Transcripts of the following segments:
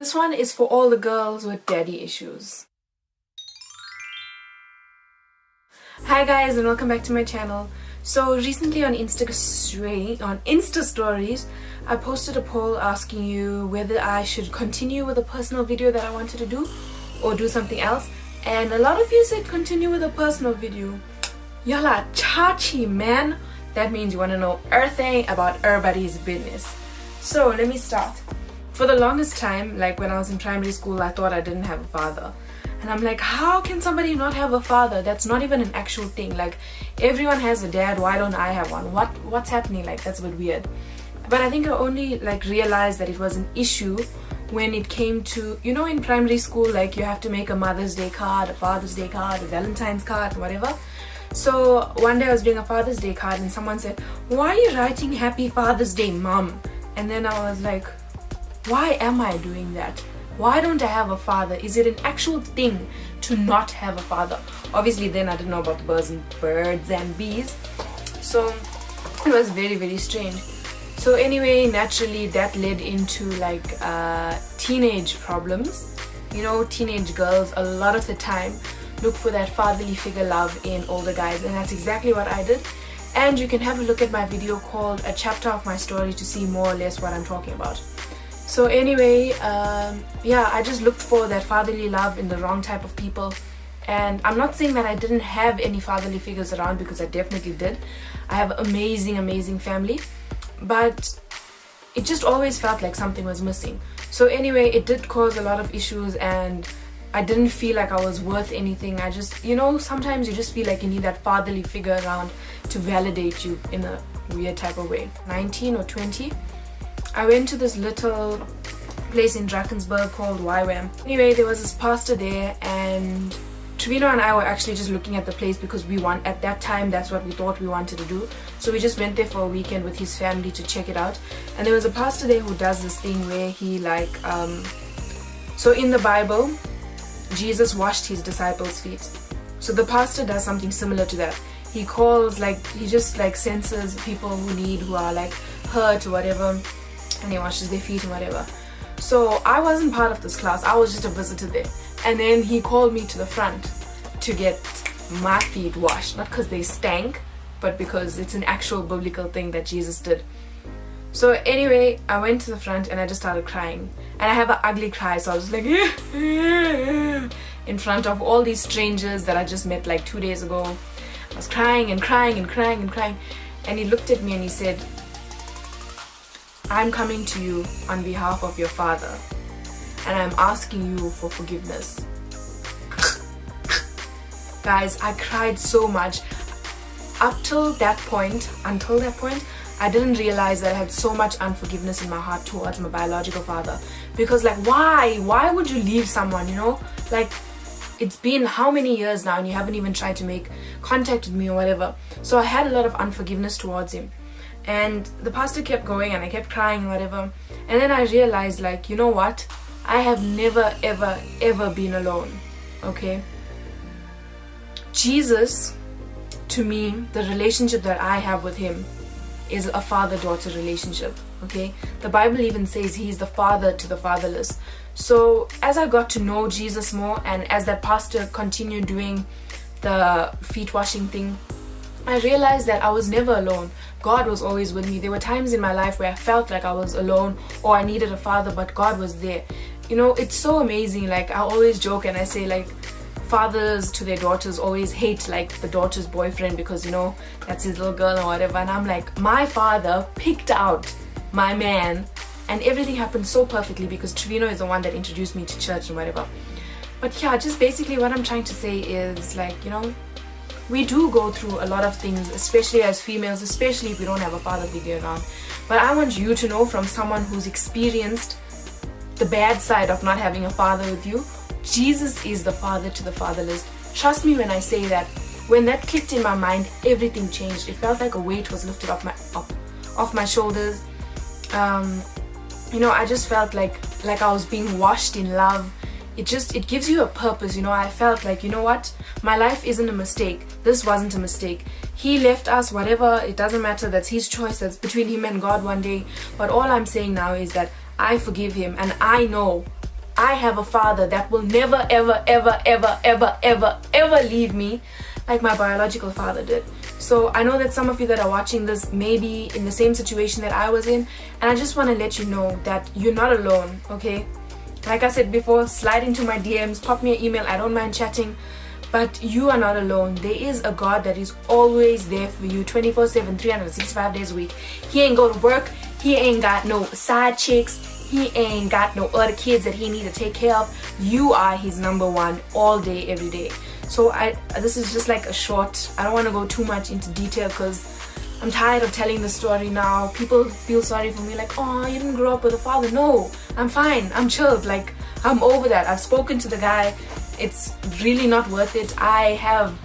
This one is for all the girls with daddy issues. Hi guys, and welcome back to my channel. So recently on Insta stories, I posted a poll asking you whether I should continue with a personal video that I wanted to do or do something else, and a lot of you said continue with a personal video. Yalla chachi, man. That means you want to know everything about everybody's business. So let me start. For the longest time, like when I was in primary school, I thought I didn't have a father. And I'm like, how can somebody not have a father? That's not even an actual thing. Like, everyone has a dad, why don't I have one? What's happening? Like, that's a bit weird. But I think I only like realized that it was an issue when it came to, you know, in primary school, like you have to make a Mother's Day card, a Father's Day card, a Valentine's card, whatever. So one day I was doing a Father's Day card and someone said, why are you writing Happy Father's Day, Mom? And then I was like, why am I doing that? Why don't I have a father? Is it an actual thing to not have a father? Obviously then I didn't know about the birds and bees. So it was very, very strange. So anyway, naturally that led into like teenage problems. You know, teenage girls a lot of the time look for that fatherly figure love in older guys, and that's exactly what I did. And you can have a look at my video called A Chapter of My Story to see more or less what I'm talking about. So anyway, yeah, I just looked for that fatherly love in the wrong type of people. And I'm not saying that I didn't have any fatherly figures around, because I definitely did. I have amazing, amazing family. But it just always felt like something was missing. So anyway, it did cause a lot of issues, and I didn't feel like I was worth anything. I just, you know, sometimes you just feel like you need that fatherly figure around to validate you in a weird type of way. 19 or 20. I went to this little place in Drakensberg called YWAM. Anyway, there was this pastor there, and Trevino and I were actually just looking at the place because at that time, that's what we thought we wanted to do. So we just went there for a weekend with his family to check it out. And there was a pastor there who does this thing where he like, so in the Bible, Jesus washed his disciples' feet. So the pastor does something similar to that. He calls, like, he just like senses people who are like hurt or whatever, and he washes their feet and whatever. So I wasn't part of this class, I was just a visitor there. And then he called me to the front to get my feet washed, not because they stank, but because it's an actual biblical thing that Jesus did. So anyway, I went to the front and I just started crying. And I have an ugly cry, so I was like in front of all these strangers that I just met like 2 days ago. I was crying and crying and crying and crying. And he looked at me and he said, I'm coming to you on behalf of your father, and I'm asking you for forgiveness. Guys, I cried so much. Until that point, I didn't realize that I had so much unforgiveness in my heart towards my biological father. Because like, why would you leave someone, you know? Like, it's been how many years now and you haven't even tried to make contact with me or whatever. So I had a lot of unforgiveness towards him. And the pastor kept going and I kept crying and whatever. And then I realized, like, you know what? I have never, ever, ever been alone. Okay? Jesus, to me, the relationship that I have with him is a father-daughter relationship. Okay? The Bible even says he's the father to the fatherless. So as I got to know Jesus more, and as that pastor continued doing the feet washing thing, I realized that I was never alone. God was always with me. There were times in my life where I felt like I was alone or I needed a father, but God was there. You know, it's so amazing. Like, I always joke and I say, like, fathers to their daughters always hate like the daughter's boyfriend because, you know, that's his little girl or whatever. And I'm like, my father picked out my man, and everything happened so perfectly because Trevino is the one that introduced me to church and whatever. But yeah, just basically what I'm trying to say is, like, you know, we do go through a lot of things, especially as females, especially if we don't have a father figure around. But I want you to know, from someone who's experienced the bad side of not having a father with you, Jesus is the father to the fatherless. Trust me when I say that. When that clicked in my mind, everything changed. It felt like a weight was lifted off my shoulders. You know, I just felt like I was being washed in love. It gives you a purpose, you know. I felt like, you know what, my life isn't a mistake. This wasn't a mistake. He left us, whatever, it doesn't matter. That's his choice. That's between him and God one day. But all I'm saying now is that I forgive him, and I know I have a father that will never ever ever ever ever ever ever leave me like my biological father did. So I know that some of you that are watching this may be in the same situation that I was in, and I just want to let you know that you're not alone, okay? Like I said before, slide into my DMs, pop me an email, I don't mind chatting, but you are not alone. There is a God that is always there for you 24/7, 365 days a week. He ain't go to work, he ain't got no side chicks, he ain't got no other kids that he need to take care of. You are his number one all day, every day. So this is just like a short, I don't want to go too much into detail because I'm tired of telling the story now. People feel sorry for me, like, oh, you didn't grow up with a father. No, I'm fine, I'm chilled, like, I'm over that. I've spoken to the guy, it's really not worth it. I have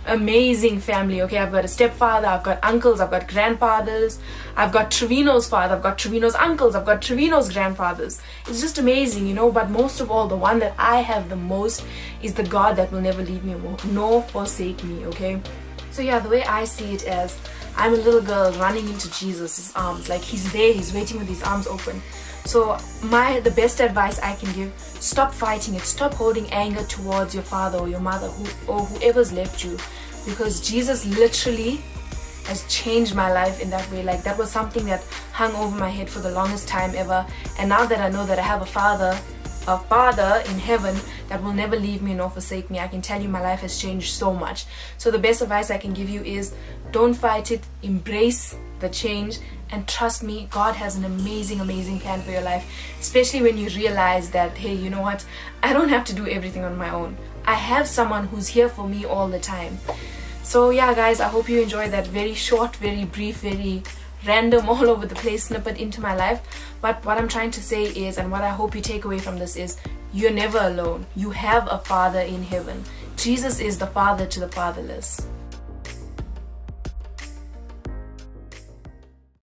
amazing family, okay? I've got a stepfather, I've got uncles, I've got grandfathers, I've got Trevino's father, I've got Trevino's uncles, I've got Trevino's grandfathers. It's just amazing, you know. But most of all, the one that I have the most is the God that will never leave me nor forsake me, okay? So yeah, the way I see it as, I'm a little girl running into Jesus' arms, like he's there, he's waiting with his arms open. So the best advice I can give, stop fighting it, stop holding anger towards your father or your mother or whoever's left you, because Jesus literally has changed my life in that way. Like, that was something that hung over my head for the longest time ever, and now that I know that I have a father in heaven that will never leave me nor forsake me, I can tell you my life has changed so much. So the best advice I can give you is, don't fight it, embrace the change, and trust me, God has an amazing plan for your life, especially when you realize that, hey, you know what, I don't have to do everything on my own. I have someone who's here for me all the time. So yeah guys, I hope you enjoyed that very short, very brief, very random, all over the place snippet into my life. But what I'm trying to say is, and what I hope you take away from this is, you're never alone. You have a father in heaven. Jesus is the father to the fatherless.